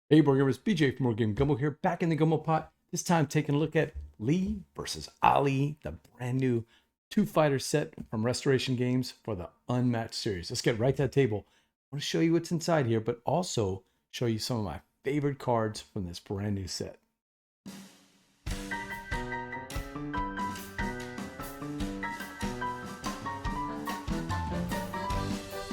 Hey, board gamers, BJ from Game Gumbo here, back in the Gumbo pot. This time taking a look at Lee versus Ali, the brand new two-fighter set from Restoration Games for the Unmatched series. Let's get right to that table. I want to show you what's inside here, but also show you some of my favorite cards from this brand new set.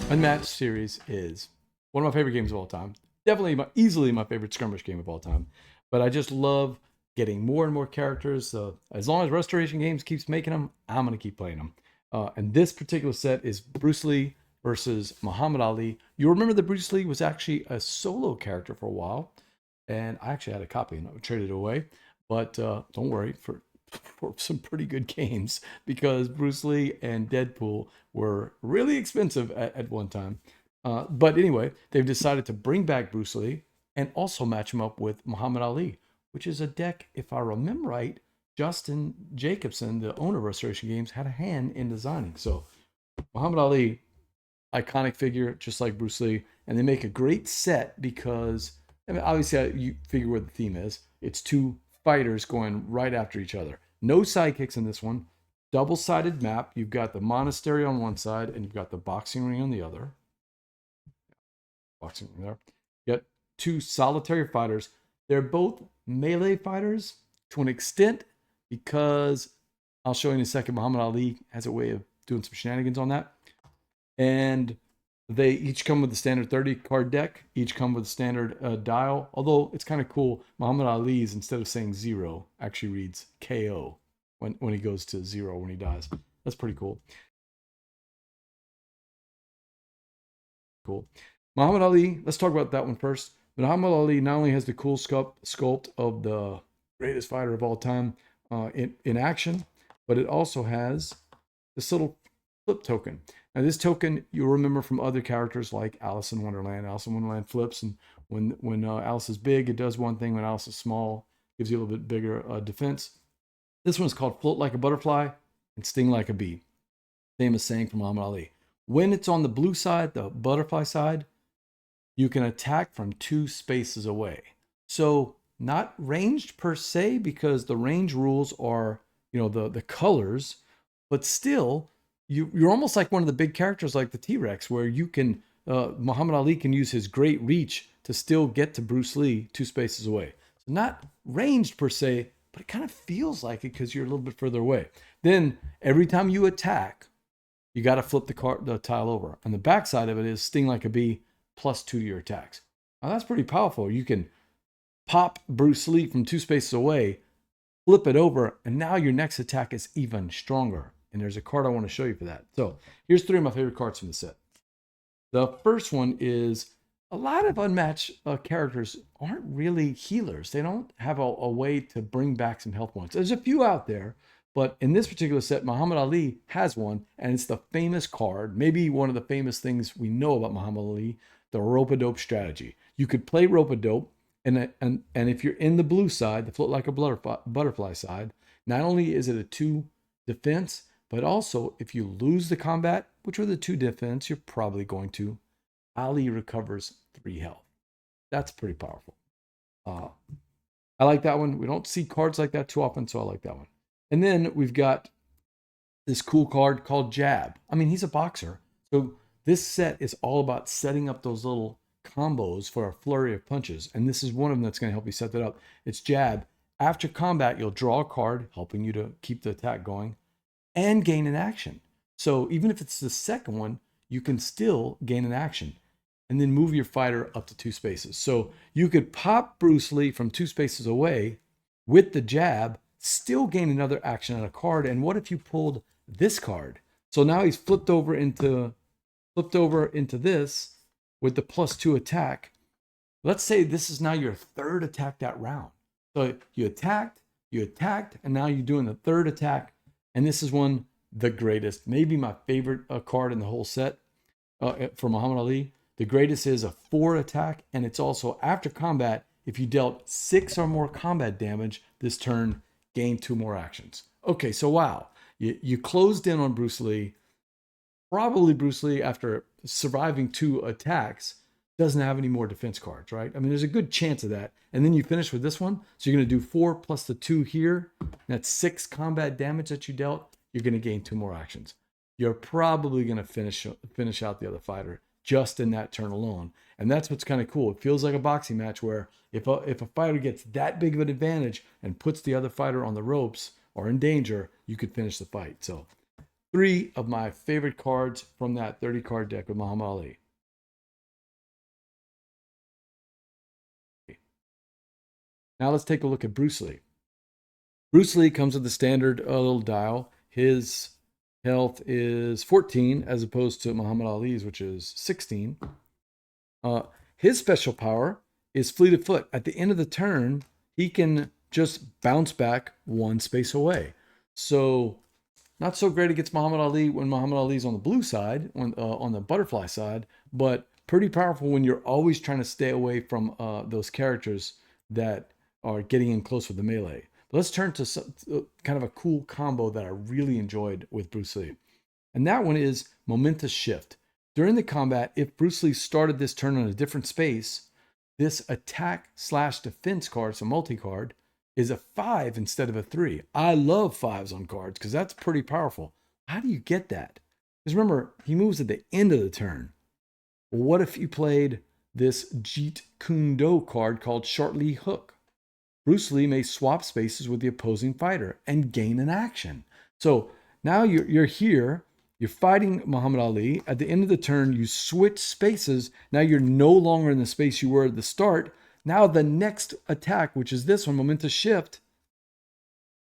Unmatched series is one of my favorite games of all time. Definitely easily my favorite skirmish game of all time. But I just love getting more and more characters. So as long as Restoration Games keeps making them, I'm going to keep playing them. And this particular set is Bruce Lee versus Muhammad Ali. You remember that Bruce Lee was actually a solo character for a while. And I actually had a copy and I traded it away. But don't worry, for some pretty good games, because Bruce Lee and Deadpool were really expensive at one time. But anyway, they've decided to bring back Bruce Lee and also match him up with Muhammad Ali, which is a deck, if I remember right, Justin Jacobson, the owner of Restoration Games, had a hand in designing. So Muhammad Ali, iconic figure, just like Bruce Lee, and they make a great set because, I mean, obviously you figure what the theme is. It's two fighters going right after each other. No sidekicks in this one. Double-sided map. You've got the monastery on one side and you've got the boxing ring on the other. Boxing ring there. You got two solitary fighters. They're both melee fighters to an extent, because I'll show you in a second, Muhammad Ali has a way of doing some shenanigans on that. And they each come with the standard 30 card deck, each come with a standard dial. Although it's kind of cool, Muhammad Ali's, instead of saying 0, actually reads KO when he goes to 0 when he dies. That's pretty cool. Cool. Muhammad Ali, let's talk about that one first. Muhammad Ali not only has the cool sculpt of the greatest fighter of all time in action, but it also has this little flip token. Now, this token you'll remember from other characters like Alice in Wonderland. Alice in Wonderland flips, and when Alice is big, it does one thing. When Alice is small, it gives you a little bit bigger defense. This one's called Float Like a Butterfly and Sting Like a Bee. Famous saying from Muhammad Ali. When it's on the blue side, the butterfly side, you can attack from 2 spaces away. So not ranged per se, because the range rules are, the colors, but still, you're almost like one of the big characters like the T-Rex, where you can, Muhammad Ali can use his great reach to still get to Bruce Lee 2 spaces away. So not ranged per se, but it kind of feels like it because you're a little bit further away. Then every time you attack, you got to flip the tile over. And the backside of it is Sting Like a Bee, +2 to your attacks. Now that's pretty powerful. You can pop Bruce Lee from 2 spaces away, flip it over, and now your next attack is even stronger. And there's a card I want to show you for that. So here's 3 of my favorite cards from the set. The first one is, a lot of Unmatched characters aren't really healers. They don't have a way to bring back some health points. There's a few out there, but in this particular set, Muhammad Ali has one, and it's the famous card, maybe one of the famous things we know about Muhammad Ali, the rope-a-dope strategy. You could play rope-a-dope, and if you're in the blue side, the Float Like a Butterfly side, not only is it a 2 defense, but also if you lose the combat, which are the 2 defense, you're probably going to, Ali recovers 3 health. That's pretty powerful. I like that one. We don't see cards like that too often, so I like that one. And then we've got this cool card called Jab. I mean, he's a boxer. So this set is all about setting up those little combos for a flurry of punches. And this is one of them that's going to help you set that up. It's Jab. After combat, you'll draw a card, helping you to keep the attack going and gain an action. So even if it's the second one, you can still gain an action and then move your fighter up to 2 spaces. So you could pop Bruce Lee from 2 spaces away with the jab, still gain another action on a card. And what if you pulled this card? So now he's flipped over into this with the +2 attack. Let's say this is now your 3rd attack that round. So you attacked, and now you're doing the 3rd attack. And this is one, the greatest, maybe my favorite card in the whole set for Muhammad Ali. The greatest is a 4 attack, and it's also after combat. If you dealt 6 or more combat damage this turn, gain 2 more actions. Okay, so wow, you closed in on Bruce Lee. Probably Bruce Lee, after surviving 2 attacks, doesn't have any more defense cards, right? I mean, there's a good chance of that. And then you finish with this one. So you're going to do 4 plus the 2 here. That's 6 combat damage that you dealt. You're going to gain 2 more actions. You're probably going to finish out the other fighter just in that turn alone. And that's what's kind of cool. It feels like a boxing match where if a fighter gets that big of an advantage and puts the other fighter on the ropes or in danger, you could finish the fight. So 3 of my favorite cards from that 30 card deck with Muhammad Ali. Now let's take a look at Bruce Lee. Bruce Lee comes with the standard little dial. His health is 14 as opposed to Muhammad Ali's, which is 16. His special power is fleet of foot. At the end of the turn, he can just bounce back 1 space away. So not so great against Muhammad Ali when Muhammad Ali's on the blue side, on the butterfly side, but pretty powerful when you're always trying to stay away from those characters that are getting in close with the melee. But let's turn to kind of a cool combo that I really enjoyed with Bruce Lee. And that one is Momentous Shift. During the combat, if Bruce Lee started this turn on a different space, this attack/defense card, so multi-card, is a 5 instead of a 3. I love 5s on cards because that's pretty powerful. How do you get that? Because remember, he moves at the end of the turn. Well, what if you played this Jeet Kune Do card called Short Lee Hook? Bruce Lee may swap spaces with the opposing fighter and gain an action. So now you're here, you're fighting Muhammad Ali. At the end of the turn, you switch spaces. Now you're no longer in the space you were at the start. Now the next attack, which is this one, Momentous Shift,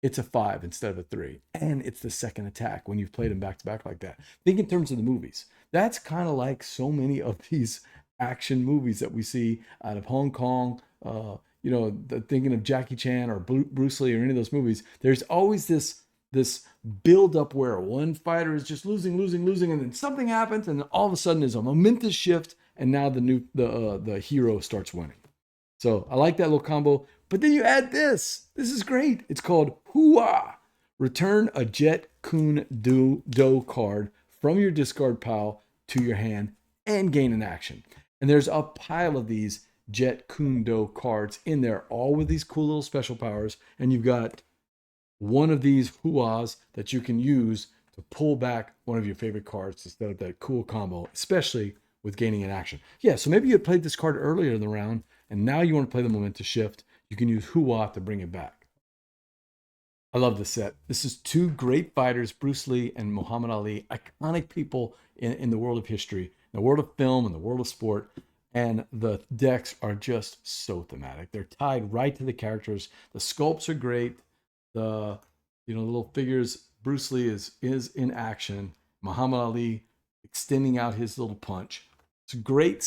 it's a 5 instead of a 3. And it's the second attack when you've played them back to back like that. Think in terms of the movies. That's kind of like so many of these action movies that we see out of Hong Kong, thinking of Jackie Chan or Bruce Lee or any of those movies. There's always this build up where one fighter is just losing, and then something happens, and all of a sudden there's a momentous shift, and now the hero starts winning. So I like that little combo. But then you add this. This is great. It's called Hooah. Return a Jeet Kune Do card from your discard pile to your hand and gain an action. And there's a pile of these Jeet Kune Do cards in there, all with these cool little special powers. And you've got one of these Hooahs that you can use to pull back one of your favorite cards to set up that cool combo, especially with gaining an action. Yeah, so maybe you had played this card earlier in the round, and now you want to play the Momentous Shift. You can use Hooah to bring it back. I love this set. This is 2 great fighters, Bruce Lee and Muhammad Ali, iconic people in the world of history, in the world of film, and the world of sport. And the decks are just so thematic. They're tied right to the characters. The sculpts are great. The little figures, Bruce Lee is in action. Muhammad Ali extending out his little punch. It's a great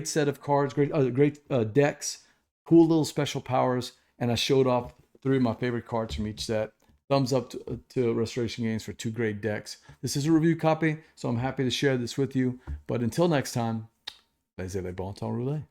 set of cards, great decks, cool little special powers, and I showed off 3 of my favorite cards from each set. Thumbs up to Restoration Games for 2 great decks. This is a review copy, so I'm happy to share this with you. But until next time, Laissez, temps, rouler.